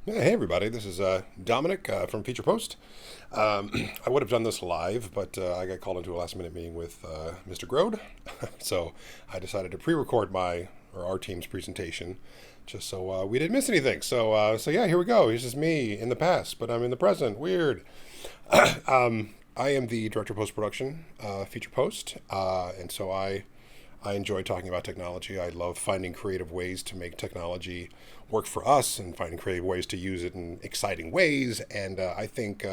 Hey everybody, this is Dominic from Feature Post. I would have done this live, but I got called into a last minute meeting with Mr. Grode, so I decided to pre-record our team's presentation, just so we didn't miss anything. So yeah, here we go. Here's just me in the past, but I'm in the present. Weird. I am the director of post production, Feature Post, and so I enjoy talking about technology. I love finding creative ways to make technology work for us and finding creative ways to use it in exciting ways. And I think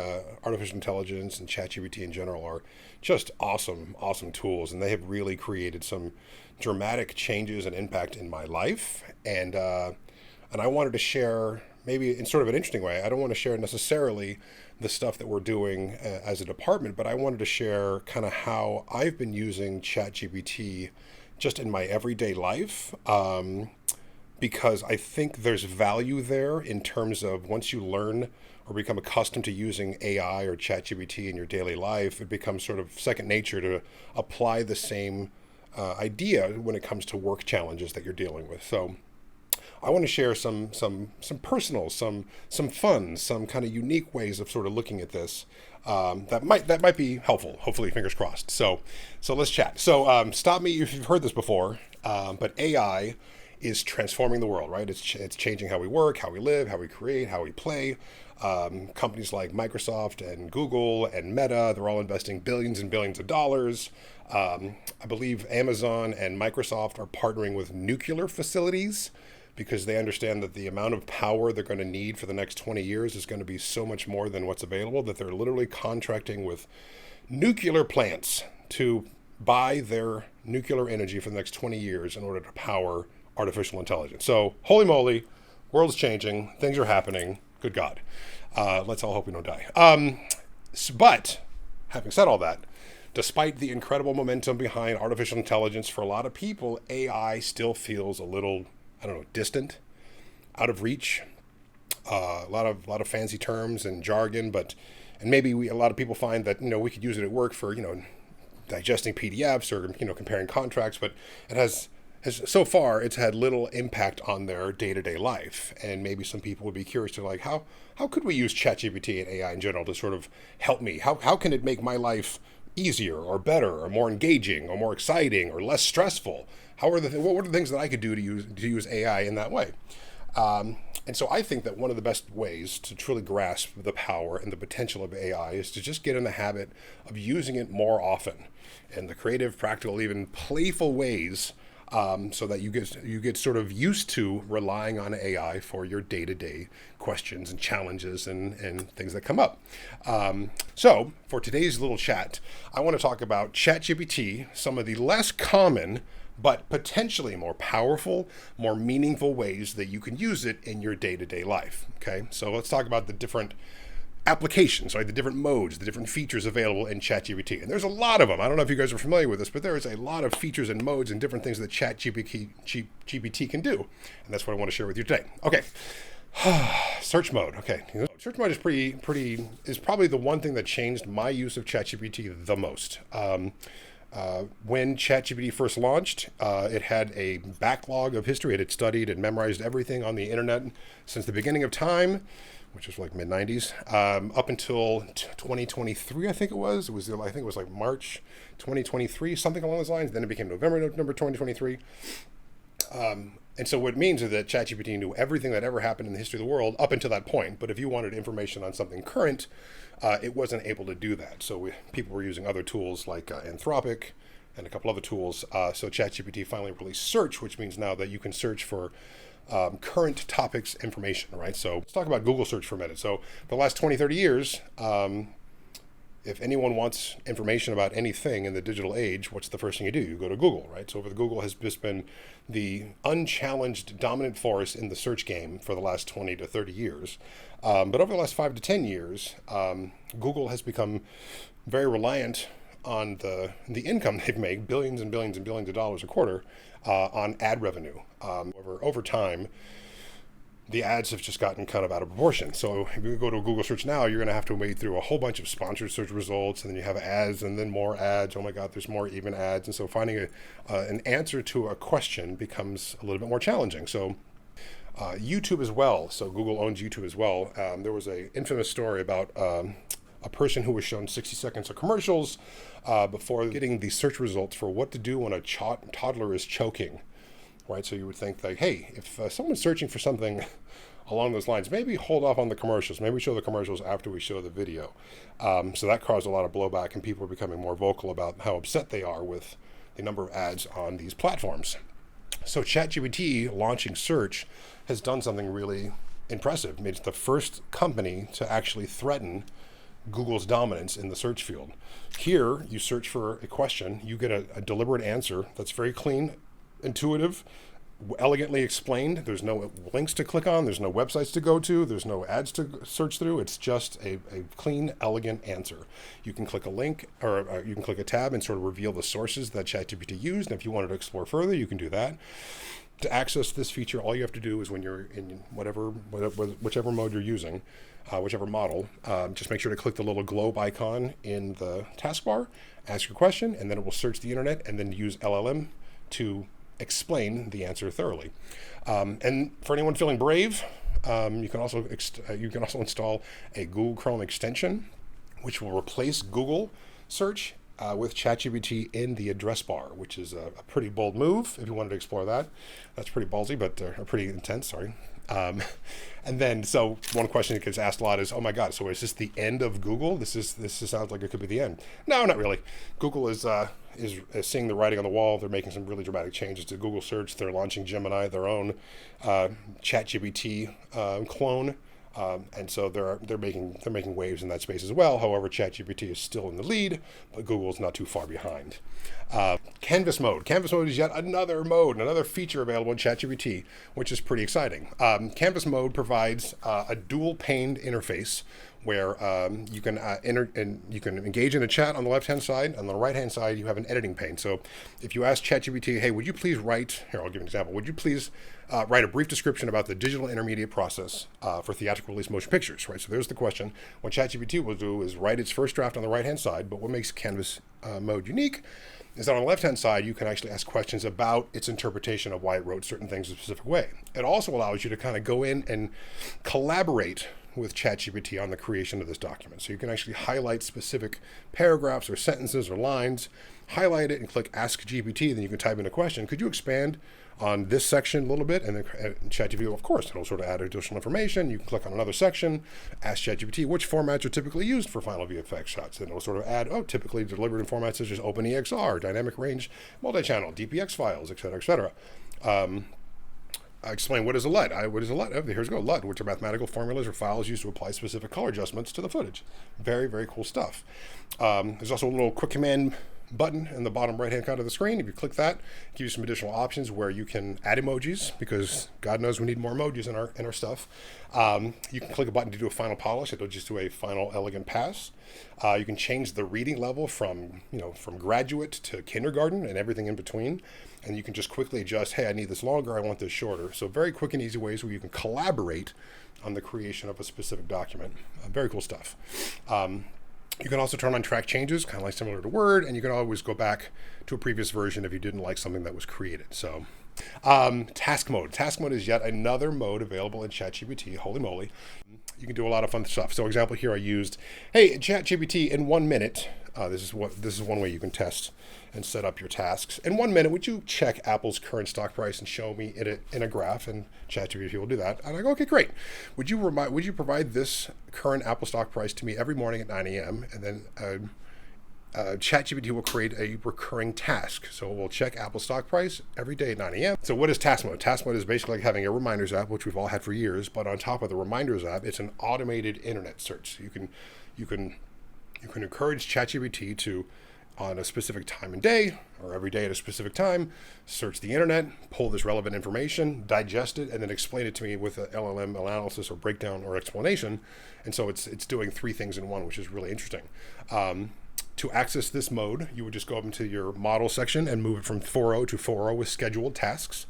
artificial intelligence and ChatGPT in general are just awesome, awesome tools. And they have really created some dramatic changes and impact in my life. And I wanted to share, maybe in sort of an interesting way. I don't want to share necessarily the stuff that we're doing as a department, but I wanted to share kind of how I've been using ChatGPT just in my everyday life, because I think there's value there in terms of once you learn or become accustomed to using AI or ChatGPT in your daily life, it becomes sort of second nature to apply the same idea when it comes to work challenges that you're dealing with. So I want to share some personal, some fun, some kind of unique ways of sort of looking at this that might be helpful. Hopefully, fingers crossed. So let's chat. So stop me if you've heard this before. But AI is transforming the world, right? It's changing how we work, how we live, how we create, how we play. Companies like Microsoft and Google and Meta, they're all investing billions and billions of dollars. I believe Amazon and Microsoft are partnering with nuclear facilities because they understand that the amount of power they're going to need for the next 20 years is going to be so much more than what's available that they're literally contracting with nuclear plants to buy their nuclear energy for the next 20 years in order to power artificial intelligence. So, holy moly, world's changing, things are happening. Good God. Let's all hope we don't die. But having said all that, despite the incredible momentum behind artificial intelligence, for a lot of people, AI still feels a little, I don't know, distant, out of reach. A lot of fancy terms and jargon, and maybe a lot of people find that we could use it at work for digesting PDFs or comparing contracts, but it has so far it's had little impact on their day-to-day life. And maybe some people would be curious to like how could we use ChatGPT and AI in general to sort of help me? How can it make my life easier or better or more engaging or more exciting or less stressful? What were the things that I could do to use AI in that way? And so I think that one of the best ways to truly grasp the power and the potential of AI is to just get in the habit of using it more often in the creative, practical, even playful ways, so that you get sort of used to relying on AI for your day-to-day questions and challenges and things that come up. So for today's little chat, I want to talk about ChatGPT, some of the less common but potentially more powerful, more meaningful ways that you can use it in your day-to-day life. Okay, so let's talk about the different applications, right? The different modes, the different features available in ChatGPT. And there's a lot of them. I don't know if you guys are familiar with this, but there is a lot of features and modes and different things that ChatGPT can do. And that's what I want to share with you today. Okay. Search mode. Okay. Search mode is probably the one thing that changed my use of ChatGPT the most. When ChatGPT first launched, it had a backlog of history. It had studied and memorized everything on the internet since the beginning of time, which was like mid 90s, up until 2023, I think it was. I think it was like March 2023, something along those lines. Then it became November 2023. And so what it means is that ChatGPT knew everything that ever happened in the history of the world up until that point. But if you wanted information on something current, it wasn't able to do that. So people were using other tools like Anthropic and a couple other tools. So ChatGPT finally released Search, which means now that you can search for current topics information, right? So let's talk about Google search for a minute. So for the last 20, 30 years, if anyone wants information about anything in the digital age, what's the first thing you do? You go to Google, right? So Google has just been the unchallenged dominant force in the search game for the last 20 to 30 years. But over the last 5 to 10 years, Google has become very reliant on the income they've made, billions and billions and billions of dollars a quarter, on ad revenue. Over time, the ads have just gotten kind of out of proportion. So if you go to Google search now, you're going to have to wade through a whole bunch of sponsored search results, and then you have ads, and then more ads. Oh my God, there's more even ads. And so finding an answer to a question becomes a little bit more challenging. So YouTube as well. So Google owns YouTube as well. There was a infamous story about a person who was shown 60 seconds of commercials before getting the search results for what to do when a toddler is choking. Right, so you would think like, hey, if someone's searching for something along those lines, maybe hold off on the commercials. Maybe show the commercials after we show the video. So that caused a lot of blowback, and people are becoming more vocal about how upset they are with the number of ads on these platforms. So ChatGPT launching search has done something really impressive. It's the first company to actually threaten Google's dominance in the search field. Here, you search for a question, you get a deliberate answer that's very clean, intuitive, elegantly explained. There's no links to click on, there's no websites to go to, there's no ads to search through. It's just a clean, elegant answer. You can click a link, or you can click a tab and sort of reveal the sources that ChatGPT used. And if you wanted to explore further, you can do that. To access this feature, all you have to do is when you're in whichever mode you're using, whichever model, just make sure to click the little globe icon in the taskbar, ask your question, and then it will search the internet and then use LLM to explain the answer thoroughly. And for anyone feeling brave, you can also install a Google Chrome extension, which will replace Google search with ChatGPT in the address bar, which is a pretty bold move. If you wanted to explore that, that's pretty ballsy, but pretty intense. Sorry. And then, so one question that gets asked a lot is, "Oh my God, so is this the end of Google? This sounds like it could be the end." No, not really. Google is seeing the writing on the wall. They're making some really dramatic changes to Google Search. They're launching Gemini, their own ChatGPT clone, and so they're making waves in that space as well. However, ChatGPT is still in the lead, but Google's not too far behind. Canvas mode. Canvas mode is yet another feature available in ChatGPT, which is pretty exciting. Canvas mode provides a dual-paned interface where you can enter and you can engage in a chat on the left-hand side. On the right-hand side, you have an editing pane. So if you ask ChatGPT, hey, would you please write, here, I'll give you an example. Would you please write a brief description about the digital intermediate process for theatrical release motion pictures, right? So there's the question. What ChatGPT will do is write its first draft on the right-hand side, but what makes Canvas mode unique is that on the left-hand side, you can actually ask questions about its interpretation of why it wrote certain things a specific way. It also allows you to kind of go in and collaborate with ChatGPT on the creation of this document. So you can actually highlight specific paragraphs or sentences or lines, highlight it and click Ask GPT, then you can type in a question. Could you expand on this section a little bit? And then ChatGPT will, of course, it'll sort of add additional information. You can click on another section, ask ChatGPT which formats are typically used for final VFX shots. Then it'll sort of add, typically delivered in formats such as OpenEXR, dynamic range, multi-channel, DPX files, et cetera, et cetera. I explain what is a LUT. What is a LUT? Oh, here's go. LUT, which are mathematical formulas or files used to apply specific color adjustments to the footage. Very, very cool stuff. There's also a little quick command button in the bottom right-hand corner of the screen. If you click that, it gives you some additional options where you can add emojis, because God knows we need more emojis in our stuff. You can click a button to do a final polish. It'll just do a final elegant pass. You can change the reading level from graduate to kindergarten and everything in between. And you can just quickly adjust, hey, I need this longer, I want this shorter. So very quick and easy ways where you can collaborate on the creation of a specific document. Very cool stuff. You can also turn on track changes, kind of like similar to Word, and you can always go back to a previous version if you didn't like something that was created. So task mode. Task mode is yet another mode available in ChatGPT. Holy moly. You can do a lot of fun stuff. So example here I used, hey, ChatGPT, in 1 minute, this is one way you can test and set up your tasks. In 1 minute, would you check Apple's current stock price and show me in a graph? And ChatGPT will do that. And I go, okay, great. Would you provide this current Apple stock price to me every morning at 9 a.m.? And then ChatGPT will create a recurring task. So we'll check Apple stock price every day at 9 a.m. So what is task mode? Task mode is basically like having a reminders app, which we've all had for years. But on top of the reminders app, it's an automated internet search. So you can encourage ChatGPT to, on a specific time and day, or every day at a specific time, search the internet, pull this relevant information, digest it, and then explain it to me with an LLM analysis or breakdown or explanation. And so it's doing 3 things in one, which is really interesting. To access this mode, you would just go up into your model section and move it from 4.0 to 4.0 with scheduled tasks.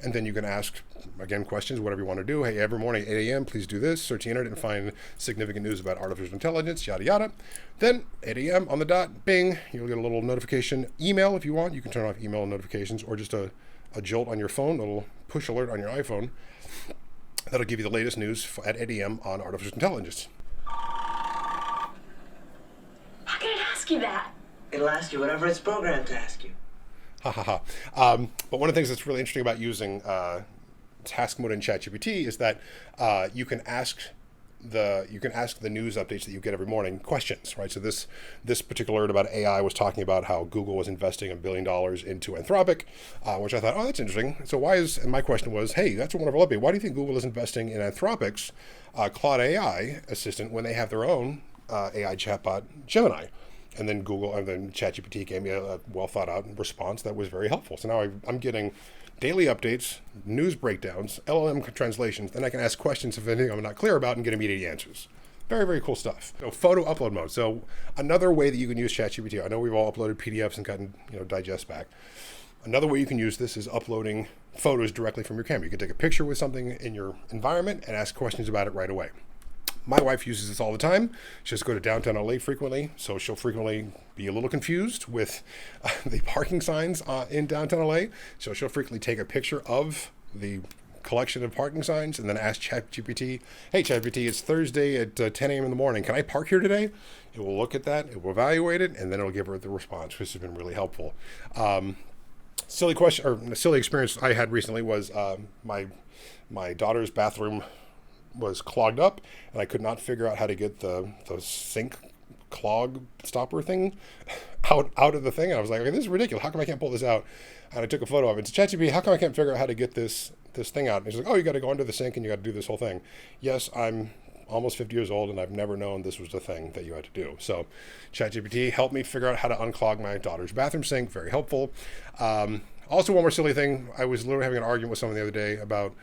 And then you can ask, again, questions, whatever you want to do. Hey, every morning at 8 a.m., please do this. Search the internet and find significant news about artificial intelligence, yada, yada. Then 8 a.m. on the dot, bing, you'll get a little notification email if you want. You can turn off email notifications or just a a jolt on your phone, a little push alert on your iPhone. That'll give you the latest news at 8 a.m. on artificial intelligence. How can it ask you that? It'll ask you whatever it's programmed to ask you. Ha ha ha. But one of the things that's really interesting about using task mode in ChatGPT is that you can ask the news updates that you get every morning questions, right? So this particular alert about AI was talking about how Google was investing $1 billion into Anthropic, which I thought, oh, that's interesting. So and my question was, hey, that's a wonderful update. Why do you think Google is investing in Anthropic's Claude AI assistant when they have their own AI chatbot, Gemini? And then ChatGPT gave me a well thought out response that was very helpful. So now I'm getting daily updates, news breakdowns, LLM translations, then I can ask questions of anything I'm not clear about and get immediate answers. Very, very cool stuff. So photo upload mode. So another way that you can use ChatGPT, I know we've all uploaded PDFs and gotten digest back. Another way you can use this is uploading photos directly from your camera. You can take a picture with something in your environment and ask questions about it right away. My wife uses this all the time. She has to go to downtown LA frequently, so she'll frequently be a little confused with the parking signs in downtown LA. So she'll frequently take a picture of the collection of parking signs and then ask ChatGPT, hey, ChatGPT, it's Thursday at 10 a.m. in the morning. Can I park here today? It will look at that, it will evaluate it, and then it'll give her the response, which has been really helpful. Silly question, or a silly experience I had recently was my daughter's bathroom was clogged up, and I could not figure out how to get the sink clog stopper thing out of the thing. And I was like, okay, this is ridiculous. How come I can't pull this out? And I took a photo of it. It's ChatGPT, how come I can't figure out how to get this thing out? And he's like, oh, you got to go under the sink and you got to do this whole thing. Yes, I'm almost 50 years old and I've never known this was the thing that you had to do. So ChatGPT helped me figure out how to unclog my daughter's bathroom sink. Very helpful. Also, one more silly thing. I was literally having an argument with someone the other day about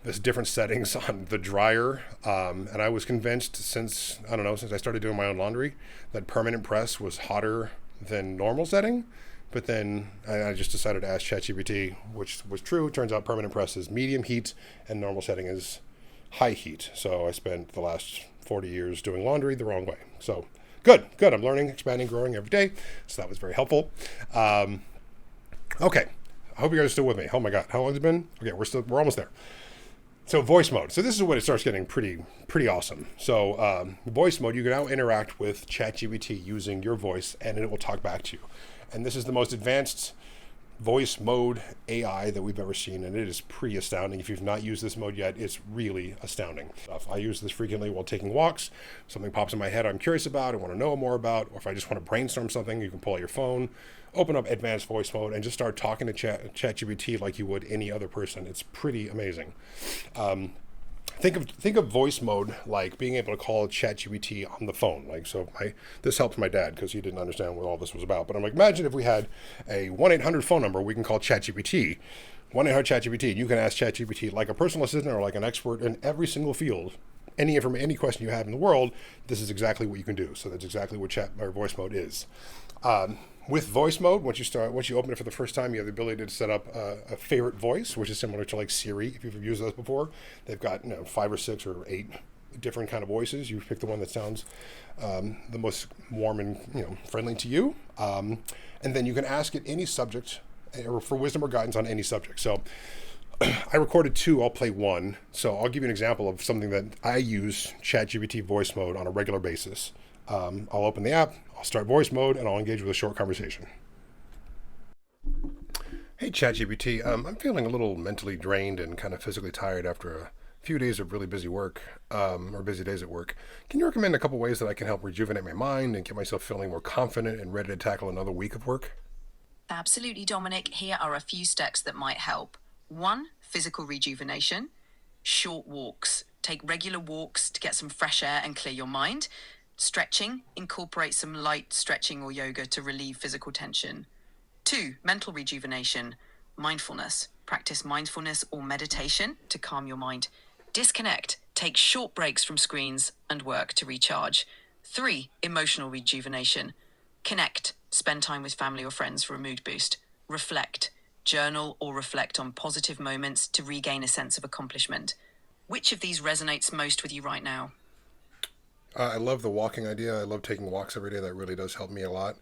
this different settings on the dryer. And I was convinced since I started doing my own laundry that permanent press was hotter than normal setting. But then I just decided to ask ChatGPT, which was true. It turns out permanent press is medium heat and normal setting is high heat. So I spent the last 40 years doing laundry the wrong way. So good. I'm learning, expanding, growing every day. So that was very helpful. Okay. I hope you guys are still with me. Oh my God. How long has it been? Okay. We're almost there. So voice mode. So this is when it starts getting pretty awesome. So voice mode, you can now interact with ChatGPT using your voice and it will talk back to you. And this is the most advanced voice mode AI that we've ever seen, and it is pretty astounding. If you've not used this mode yet, it's really astounding stuff. I use this frequently while taking walks. Something pops in my head I'm curious about, I want to know more about, or if I just want to brainstorm something, you can pull out your phone, open up advanced voice mode, and just start talking to ChatGPT like you would any other person. It's pretty amazing. Think of voice mode like being able to call ChatGPT on the phone. This helps my dad because he didn't understand what all this was about. But I'm like, imagine if we had a 1-800 phone number we can call ChatGPT. 1-800-ChatGPT. You can ask ChatGPT like a personal assistant or like an expert in every single field. Any question you have in the world, this is exactly what you can do. So that's exactly what voice mode is. With voice mode, once you open it for the first time, you have the ability to set up a favorite voice, which is similar to like Siri. If you've used those before, they've got 5 or 6 or 8 different kind of voices. You pick the one that sounds the most warm and friendly to you, and then you can ask it any subject or for wisdom or guidance on any subject. So I recorded 2. I'll play 1. So I'll give you an example of something that I use ChatGPT voice mode on a regular basis. I'll open the app, I'll start voice mode, and I'll engage with a short conversation. Hey ChatGPT, I'm feeling a little mentally drained and kind of physically tired after a few days of really busy work, or busy days at work. Can you recommend a couple ways that I can help rejuvenate my mind and get myself feeling more confident and ready to tackle another week of work? Absolutely, Dominic. Here are a few steps that might help. 1, physical rejuvenation. Short walks. Take regular walks to get some fresh air and clear your mind. Stretching. Incorporate some light stretching or yoga to relieve physical tension. 2, mental rejuvenation. Mindfulness. Practice mindfulness or meditation to calm your mind. Disconnect. Take short breaks from screens and work to recharge. 3, emotional rejuvenation. Connect. Spend time with family or friends for a mood boost. Reflect. Journal or reflect on positive moments to regain a sense of accomplishment. Which of these resonates most with you right now? I love the walking idea. I love taking walks every day. That really does help me a lot.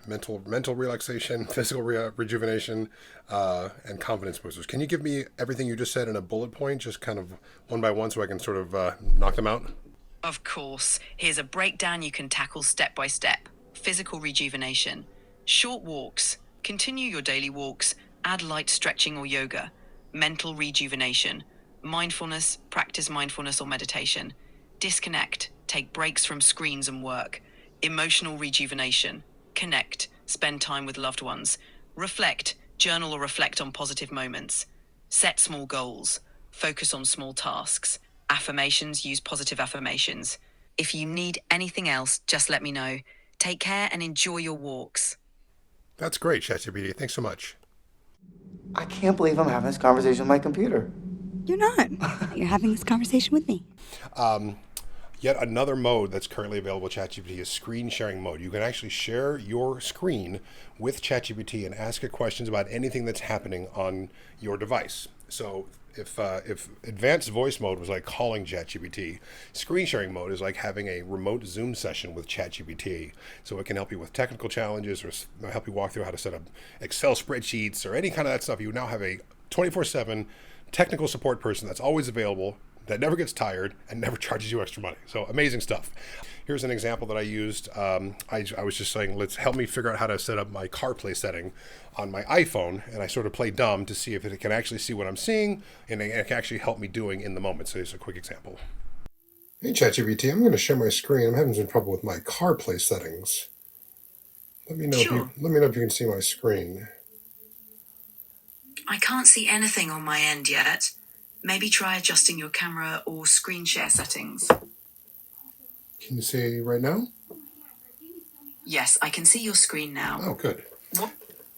mental relaxation, physical rejuvenation, and confidence boosters. Can you give me everything you just said in a bullet point, just kind of one by one, so I can sort of knock them out? Of course. Here's a breakdown you can tackle step by step. Physical rejuvenation. Short walks. Continue your daily walks. Add light stretching or yoga. Mental rejuvenation. Mindfulness. Practice mindfulness or meditation. Disconnect. Take breaks from screens and work. Emotional rejuvenation. Connect. Spend time with loved ones. Reflect. Journal or reflect on positive moments. Set small goals. Focus on small tasks. Affirmations, use positive affirmations. If you need anything else, just let me know. Take care and enjoy your walks. That's great, ChatGPT. Thanks so much. I can't believe I'm having this conversation with my computer. You're not. You're having this conversation with me. Yet another mode that's currently available with ChatGPT is screen sharing mode. You can actually share your screen with ChatGPT and ask it questions about anything that's happening on your device. So if advanced voice mode was like calling ChatGPT, screen sharing mode is like having a remote Zoom session with ChatGPT. So it can help you with technical challenges or help you walk through how to set up Excel spreadsheets or any kind of that stuff. You now have a 24/7 technical support person that's always available, that never gets tired and never charges you extra money. So amazing stuff. Here's an example that I used. I was just saying, let's help me figure out how to set up my CarPlay setting on my iPhone. And I sort of play dumb to see if it can actually see what I'm seeing and it can actually help me doing in the moment. So here's a quick example. Hey, ChatGPT, I'm going to share my screen. I'm having some trouble with my CarPlay settings. Let me know if you can see my screen. I can't see anything on my end yet. Maybe try adjusting your camera or screen share settings. Can you see right now? Yes, I can see your screen now. Oh, good. What?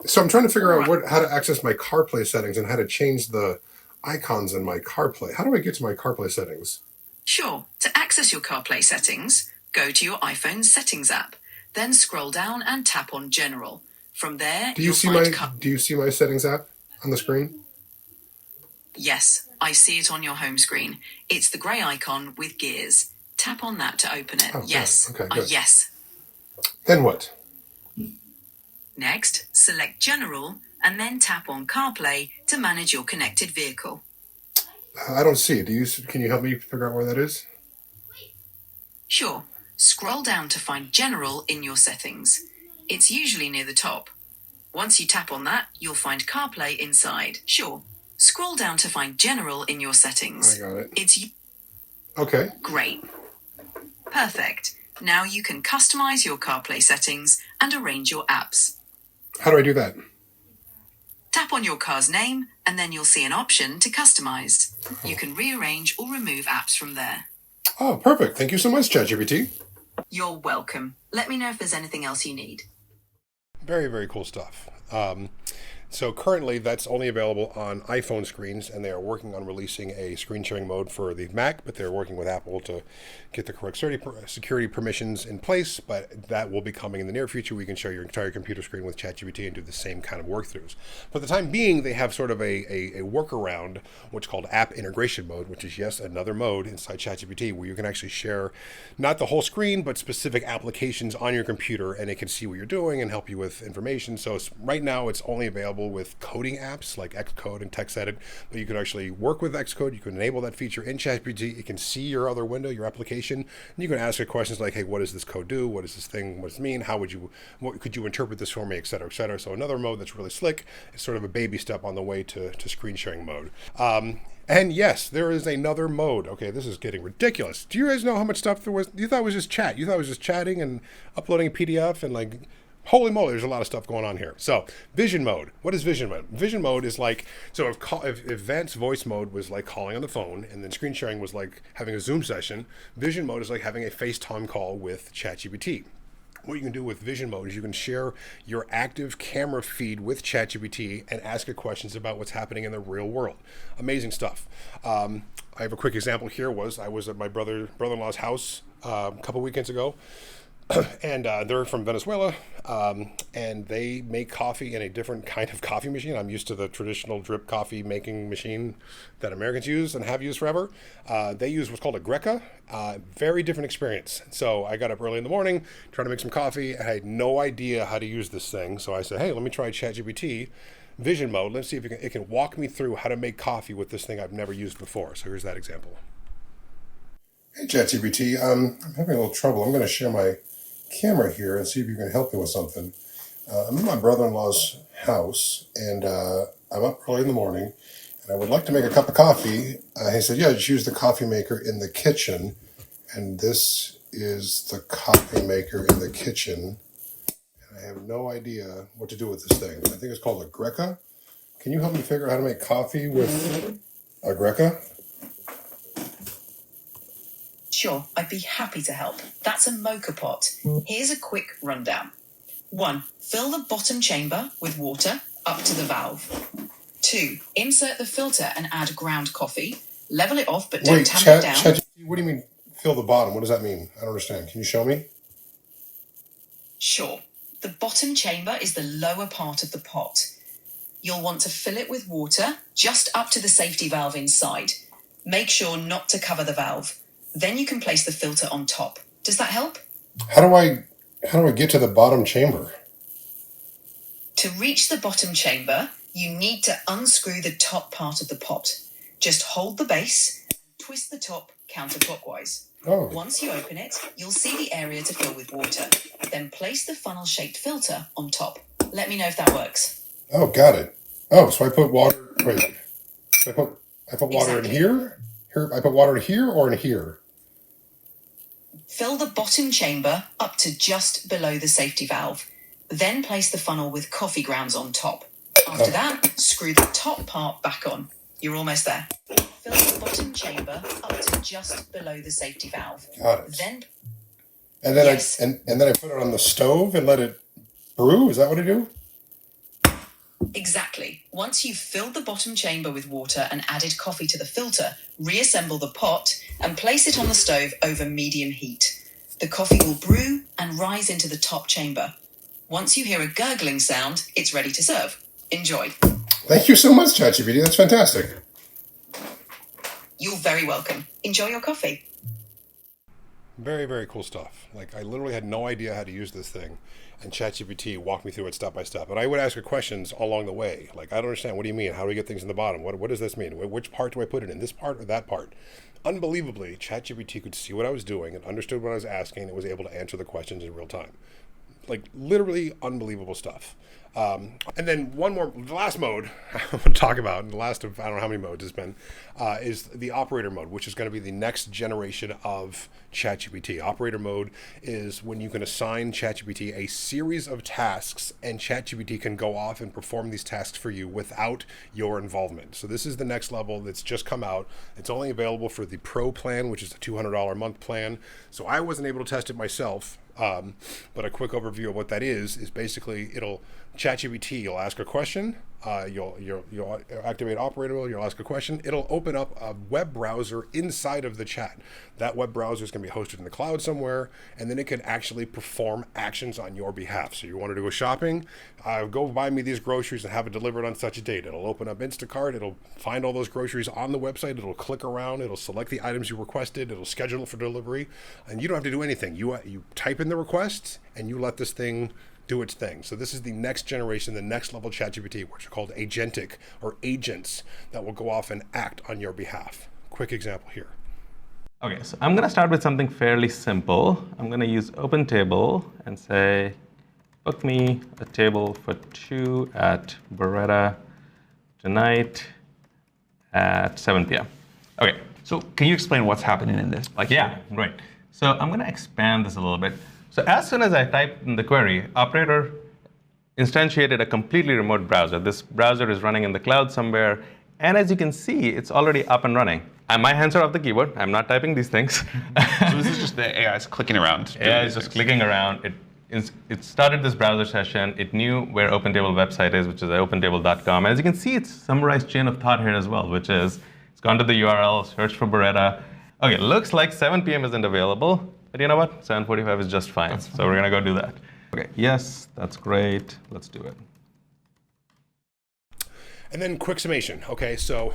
So I'm trying to figure out how to access my CarPlay settings and how to change the icons in my CarPlay. How do I get to my CarPlay settings? Sure. To access your CarPlay settings, go to your iPhone's Settings app. Then scroll down and tap on General. From there, Do you see my settings app on the screen? Yes, I see it on your home screen. It's the grey icon with gears. Tap on that to open it. Oh, yes. Okay, good. Yes. Then what? Next, select General and then tap on CarPlay to manage your connected vehicle. I don't see it. Can you help me figure out where that is? Sure. Scroll down to find General in your settings. It's usually near the top. Once you tap on that, you'll find CarPlay inside. Sure. Scroll down to find General in your settings. I got it. It's Okay. great. Perfect. Now you can customize your CarPlay settings and arrange your apps. How do I do that? Tap on your car's name and then you'll see an option to customize. You can rearrange or remove apps from there. Oh, perfect. Thank you so much, ChatGPT. You're welcome. Let me know if there's anything else you need. Very, very cool stuff. So currently that's only available on iPhone screens, and they are working on releasing a screen sharing mode for the Mac, but they're working with Apple to get the correct security permissions in place, but that will be coming in the near future. We can share your entire computer screen with ChatGPT and do the same kind of workthroughs. For the time being, they have sort of a workaround, what's called app integration mode, which is, yes, another mode inside ChatGPT where you can actually share not the whole screen, but specific applications on your computer, and it can see what you're doing and help you with information. So right now it's only available with coding apps like Xcode and TextEdit, but you can actually work with Xcode. You can enable that feature in ChatGPT. It can see your other window, your application, and you can ask it questions like, hey, what does this code do? What does this thing, what does it mean? What could you interpret this for me, et cetera, et cetera. So another mode that's really slick. It's sort of a baby step on the way to screen sharing mode. And yes, there is another mode. Okay, this is getting ridiculous. Do you guys know how much stuff there was? You thought it was just chat. You thought it was just chatting and uploading a PDF and like, holy moly, there's a lot of stuff going on here. So vision mode. What is vision mode? Vision mode is like, so if advanced voice mode was like calling on the phone and then screen sharing was like having a Zoom session, vision mode is like having a FaceTime call with ChatGPT. What you can do with vision mode is you can share your active camera feed with ChatGPT and ask it questions about what's happening in the real world. Amazing stuff. I have a quick example here. I was at my brother-in-law's house a couple weekends ago. and they're from Venezuela, and they make coffee in a different kind of coffee machine. I'm used to the traditional drip coffee making machine that Americans use and have used forever. They use what's called a Greca. Very different experience. So I got up early in the morning, trying to make some coffee. I had no idea how to use this thing. So I said, hey, let me try ChatGPT vision mode. Let's see if it can walk me through how to make coffee with this thing I've never used before. So here's that example. Hey, ChatGPT, I'm having a little trouble. I'm going to share my camera here and see if you can help me with something. I'm in my brother-in-law's house, and I'm up early in the morning, and I would like to make a cup of coffee. He said, yeah, just use the coffee maker in the kitchen, and this is the coffee maker in the kitchen, and I have no idea what to do with this thing. I think it's called a Greca. Can you help me figure out how to make coffee with a Greca? Sure, I'd be happy to help. That's a mocha pot. Here's a quick rundown. 1. Fill the bottom chamber with water up to the valve. 2. Insert the filter and add ground coffee. Level it off, but don't tamp it down. What do you mean, fill the bottom? What does that mean? I don't understand. Can you show me? Sure. The bottom chamber is the lower part of the pot. You'll want to fill it with water just up to the safety valve inside. Make sure not to cover the valve. Then you can place the filter on top. Does that help? How do I get to the bottom chamber? To reach the bottom chamber, you need to unscrew the top part of the pot. Just hold the base and twist the top counterclockwise. Oh. Once you open it, you'll see the area to fill with water. Then place the funnel-shaped filter on top. Let me know if that works. Oh, got it. Oh, so I put water. Wait. I put water Exactly. in here. Here, I put water in here or in here. Fill the bottom chamber up to just below the safety valve. Then place the funnel with coffee grounds on top. After that, screw the top part back on. You're almost there. Fill the bottom chamber up to just below the safety valve. Got it. Then And then Yes. and then I put it on the stove and let it brew. Is that what I do? Exactly. Once you've filled the bottom chamber with water and added coffee to the filter, reassemble the pot and place it on the stove over medium heat. The coffee will brew and rise into the top chamber. Once you hear a gurgling sound, it's ready to serve. Enjoy. Thank you so much, ChatGPT. That's fantastic. You're very welcome. Enjoy your coffee. Very, very cool stuff. Like, I literally had no idea how to use this thing, and ChatGPT walked me through it step by step. And I would ask her questions along the way. Like, I don't understand. What do you mean? How do we get things in the bottom? What does this mean? Which part do I put it in? This part or that part? Unbelievably, ChatGPT could see what I was doing and understood what I was asking and was able to answer the questions in real time. Like, literally unbelievable stuff. And then the last mode I want to talk about, and the last of I don't know how many modes it's been, is the operator mode, which is going to be the next generation of ChatGPT. Operator mode is when you can assign ChatGPT a series of tasks, and ChatGPT can go off and perform these tasks for you without your involvement. So this is the next level that's just come out. It's only available for the Pro plan, which is a $200 a month plan. So I wasn't able to test it myself. But a quick overview of what that is basically ChatGPT, you'll ask a question, you'll activate operator mode, you'll ask a question, it'll open up a web browser inside of the chat. That web browser is going to be hosted in the cloud somewhere, and then it can actually perform actions on your behalf. So you want to go shopping, go buy me these groceries and have it delivered on such a date. It'll open up Instacart, it'll find all those groceries on the website, it'll click around, it'll select the items you requested, it'll schedule it for delivery, and you don't have to do anything. You type in the request, and you let this thing do its thing. So this is the next generation, the next level ChatGPT, which are called agentic or agents that will go off and act on your behalf. Quick example here. Okay, so I'm going to start with something fairly simple. I'm going to use OpenTable and say, book me a table for 2 at Beretta tonight at 7 p.m. Okay. So can you explain what's happening in this? Yeah, great. So I'm going to expand this a little bit. So as soon as I type in the query, operator instantiated a completely remote browser. This browser is running in the cloud somewhere. And as you can see, it's already up and running. And my hands are off the keyboard. I'm not typing these things. So this is just the AI's clicking around. AI is just clicking around. It started this browser session. It knew where OpenTable website is, which is opentable.com. And as you can see, it's summarized chain of thought here as well, which is it's gone to the URL, searched for Beretta. Okay, looks like 7 p.m. isn't available. But you know what? 7:45 is just fine. So we're going to go do that. Okay, yes, that's great. Let's do it. And then quick summation. Okay, so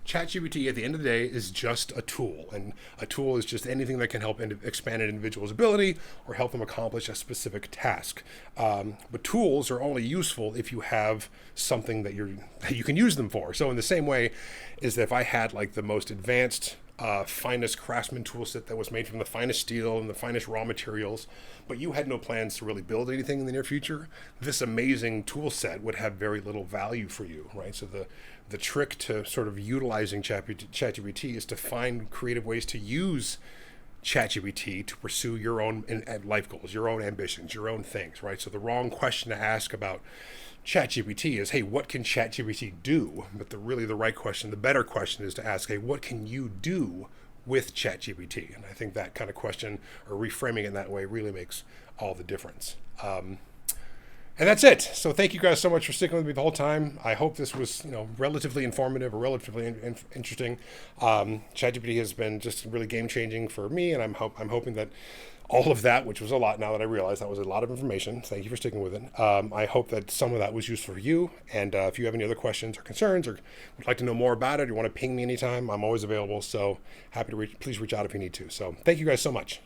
ChatGPT at the end of the day is just a tool, and a tool is just anything that can help expand an individual's ability or help them accomplish a specific task. But tools are only useful if you have something that you can use them for. So in the same way is that if I had like the most advanced finest craftsman tool set that was made from the finest steel and the finest raw materials, but you had no plans to really build anything in the near future, this amazing tool set would have very little value for you, right? So the trick to sort of utilizing ChatGPT is to find creative ways to use ChatGPT to pursue your own life goals, your own ambitions, your own things, right? So the wrong question to ask about ChatGPT is, hey, what can ChatGPT do? But the right question, the better question is to ask, hey, what can you do with ChatGPT? And I think that kind of question, or reframing it in that way, really makes all the difference. And that's it. So thank you guys so much for sticking with me the whole time. I hope this was, relatively informative or relatively interesting. ChatGPT has been just really game changing for me, and I'm hoping that all of that, which was a lot now that I realize that was a lot of information. Thank you for sticking with it. I hope that some of that was useful for you. And if you have any other questions or concerns or would like to know more about it, or you want to ping me anytime, I'm always available. So happy to please reach out if you need to. So thank you guys so much.